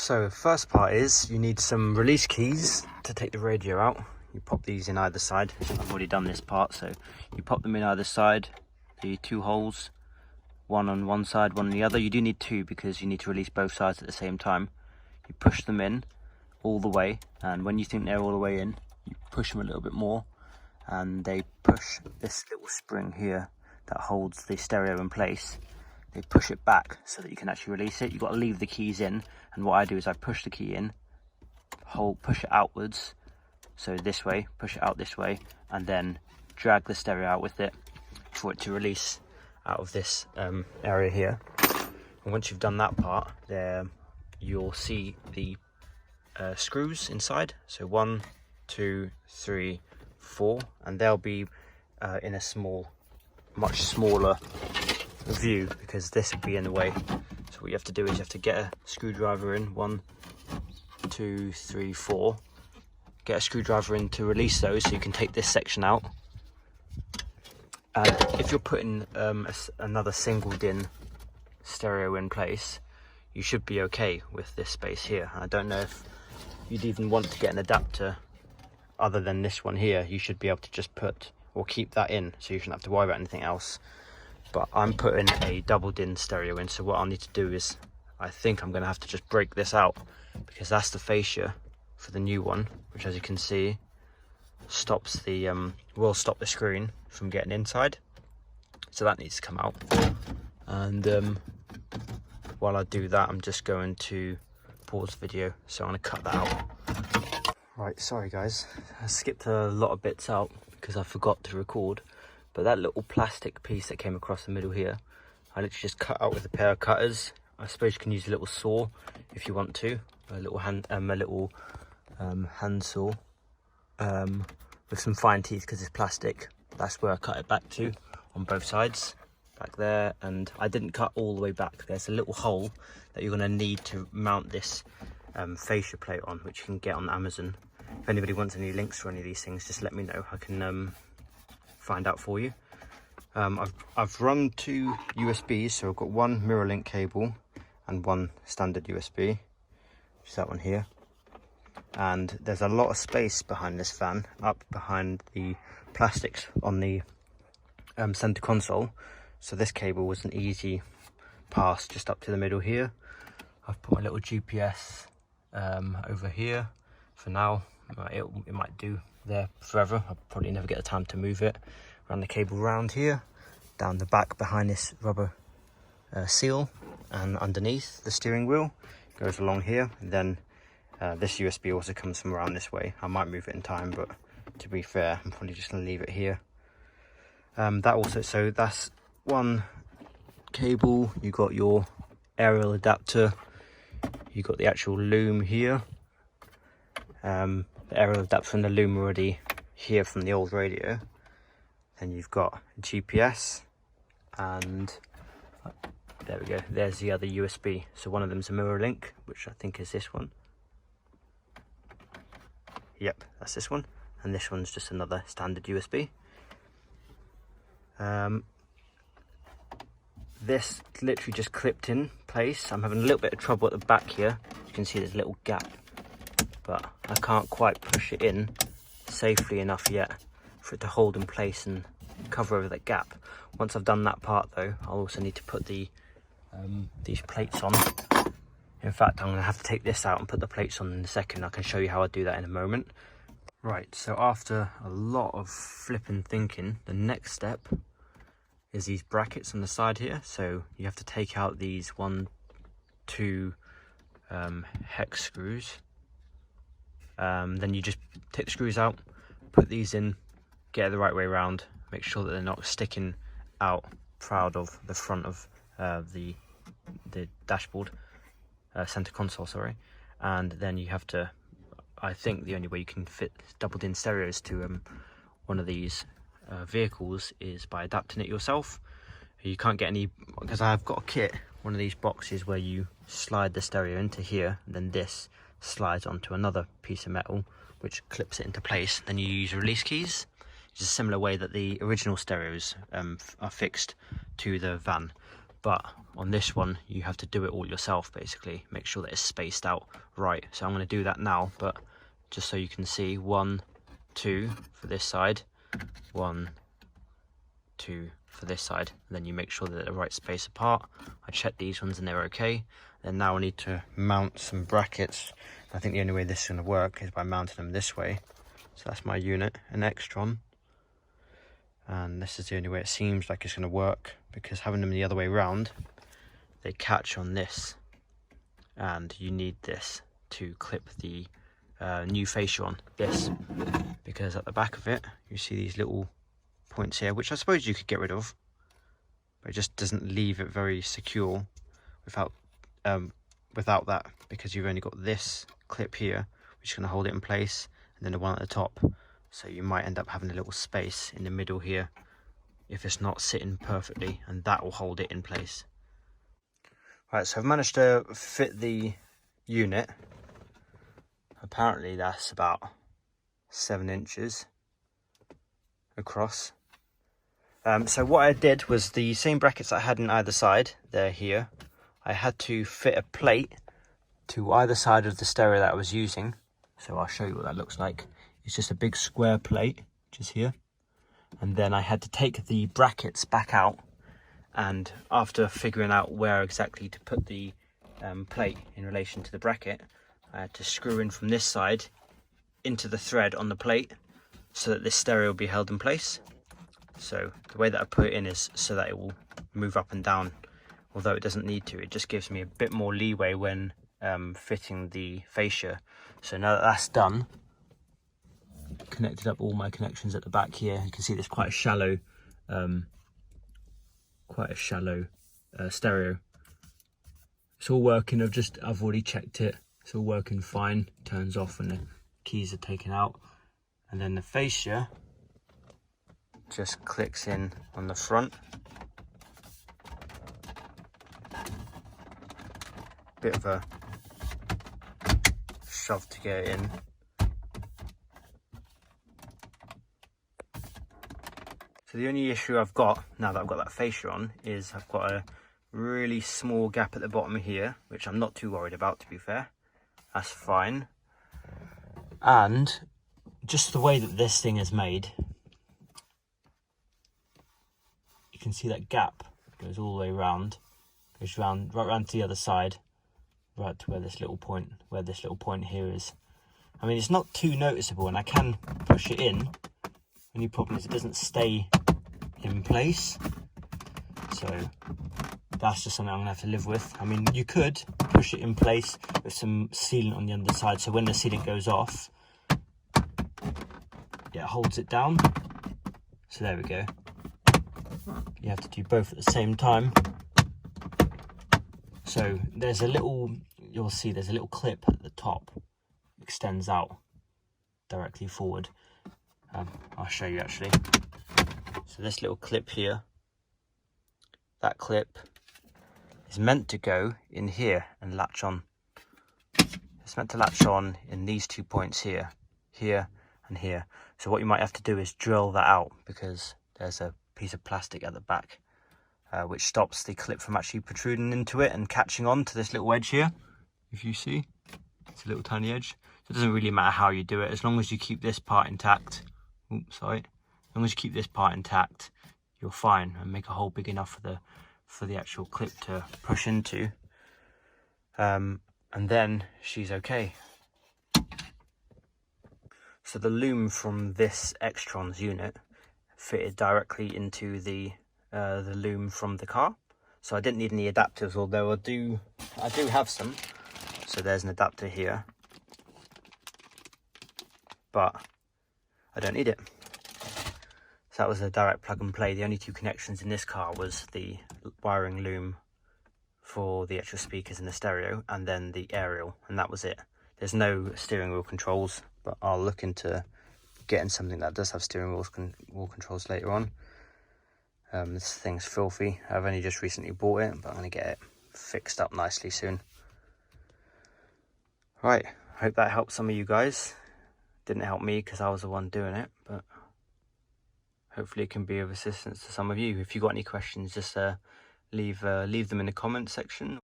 So first part is you need some release keys to take the radio out. You pop these in either side. I've already done this part, so you pop them in either side, the two holes, one on one side, one on the other. You do need two because you need to release both sides at the same time. You push them in all the way, and when you think they're all the way in, you push them a little bit more, and they push this little spring here that holds the stereo in place. They push it back so that you can actually release it. You've got to leave the keys in, and what I do is I push the key in, push it outwards, so this way, push it out this way, and then drag the stereo out with it for it to release out of this area here. And once you've done that part, there you'll see the screws inside. So 1, 2, 3, 4, and they'll be in a much smaller view because this will be in the way. So what you have to do is you have to get a screwdriver in. 1, 2, 3, 4. Get a screwdriver in to release those so you can take this section out. And if you're putting another single DIN stereo in place, you should be okay with this space here. I don't know if you'd even want to get an adapter other than this one here. You should be able to just put or keep that in, so you shouldn't have to worry about anything else. But I'm putting a double DIN stereo in, so what I'll need to do is, I think I'm going to have to just break this out, because that's the fascia for the new one, which as you can see stops the will stop the screen from getting inside, so that needs to come out. And while I do that, I'm just going to pause the video, so I'm going to cut that out. Right, sorry guys, I skipped a lot of bits out because I forgot to record, but that little plastic piece that came across the middle here, I literally just cut out with a pair of cutters. I suppose you can use a little saw if you want to, a little hand saw with some fine teeth because it's plastic. That's where I cut it back to on both sides, back there. And I didn't cut all the way back. There's a little hole that you're going to need to mount this fascia plate on, which you can get on Amazon. If anybody wants any links for any of these things, just let me know. I can find out for you. I've run 2 USBs, so I've got one mirror link cable and one standard USB, which is that one here. And there's a lot of space behind this fan, up behind the plastics on the center console, so this cable was an easy pass just up to the middle here. I've put my little GPS over here for now. It might do there forever. I'll probably never get the time to move it. Run the cable round here, down the back behind this rubber seal, and underneath the steering wheel, goes along here. And then this USB also comes from around this way. I might move it in time, but to be fair, I'm probably just going to leave it here. So that's one cable. You got your aerial adapter, you got the actual loom here. The aerial adapter and the loom already here from the old radio. Then you've got GPS, and there we go, there's the other USB. So one of them's a mirror link, which I think is this one. Yep, that's this one, and this one's just another standard USB. This literally just clipped in place. I'm having a little bit of trouble at the back here. You can see there's a little gap, but I can't quite push it in safely enough yet for it to hold in place and cover over that gap. Once I've done that part though, I'll also need to put these plates on. In fact, I'm going to have to take this out and put the plates on in a second. I can show you how I do that in a moment. Right, so after a lot of flipping thinking, the next step is these brackets on the side here. So you have to take out these 1, 2 hex screws. Then you just take the screws out, put these in, get it the right way around, make sure that they're not sticking out proud of the front of the dashboard, center console, sorry. And then you have to, I think the only way you can fit double DIN stereos to one of these vehicles is by adapting it yourself. You can't get any, because I've got a kit, one of these boxes where you slide the stereo into here, and then this slides onto another piece of metal which clips it into place. Then you use release keys. It's a similar way that the original stereos are fixed to the van, but on this one you have to do it all yourself, basically. Make sure that it's spaced out right. So I'm going to do that now, but just so you can see, 1, 2 for this side, 1, 2 for this side, and then you make sure that they're the right space apart. I checked these ones and they're okay. And now I need to mount some brackets. I think the only way this is going to work is by mounting them this way. So that's my unit, an Extron, and this is the only way it seems like it's going to work, because having them the other way around, they catch on this, and you need this to clip the new fascia on this, because at the back of it you see these little points here, which I suppose you could get rid of, but it just doesn't leave it very secure without that, because you've only got this clip here which is going to hold it in place, and then the one at the top. So you might end up having a little space in the middle here if it's not sitting perfectly, and that will hold it in place. Right, so I've managed to fit the unit. Apparently that's about 7 inches across. So what I did was the same brackets I had on either side, they're here. I had to fit a plate to either side of the stereo that I was using. So I'll show you what that looks like. It's just a big square plate, which is here. And then I had to take the brackets back out, and after figuring out where exactly to put the plate in relation to the bracket, I had to screw in from this side into the thread on the plate so that this stereo will be held in place. So the way that I put it in is so that it will move up and down, although it doesn't need to. It just gives me a bit more leeway when fitting the fascia. So now that that's done, connected up all my connections at the back here. You can see there's quite a shallow stereo. It's all working. I've already checked it. It's all working fine. Turns off when the keys are taken out, and then the fascia just clicks in on the front. Bit of a shove to get it in. So the only issue I've got now that I've got that fascia on is I've got a really small gap at the bottom here, which I'm not too worried about, to be fair. That's fine. And just the way that this thing is made, you can see that gap goes all the way around, goes round, right round to the other side, right to where this little point here is. I mean, it's not too noticeable, and I can push it in. The only problem is it doesn't stay in place, so that's just something I'm gonna have to live with. I mean, you could push it in place with some sealant on the underside, so when the sealant goes off, it holds it down. So there we go. You have to do both at the same time. So there's a little, you'll see there's a little clip at the top, extends out directly forward. I'll show you actually. So this little clip here, that clip is meant to go in here and latch on. It's meant to latch on in these 2 points here, here and here. So what you might have to do is drill that out, because there's a piece of plastic at the back which stops the clip from actually protruding into it and catching on to this little edge here. If you see, it's a little tiny edge. So it doesn't really matter how you do it, as long as you keep this part intact. Oops, sorry. As long as you keep this part intact, you're fine, and make a hole big enough for the actual clip to push into. And then she's okay. So the loom from this Extron's unit fitted directly into the loom from the car, so I didn't need any adapters, although I do have some. So there's an adapter here, but I don't need it. So that was a direct plug and play. The only 2 connections in this car was the wiring loom for the actual speakers in the stereo, and then the aerial, and that was it. There's no steering wheel controls, but I'll look into getting something that does have steering wheel controls later on. This thing's filthy. I've only just recently bought it, but I'm going to get it fixed up nicely soon. Right, I hope that helped some of you guys. Didn't help me because I was the one doing it, but hopefully it can be of assistance to some of you. If you've got any questions, just leave them in the comment section.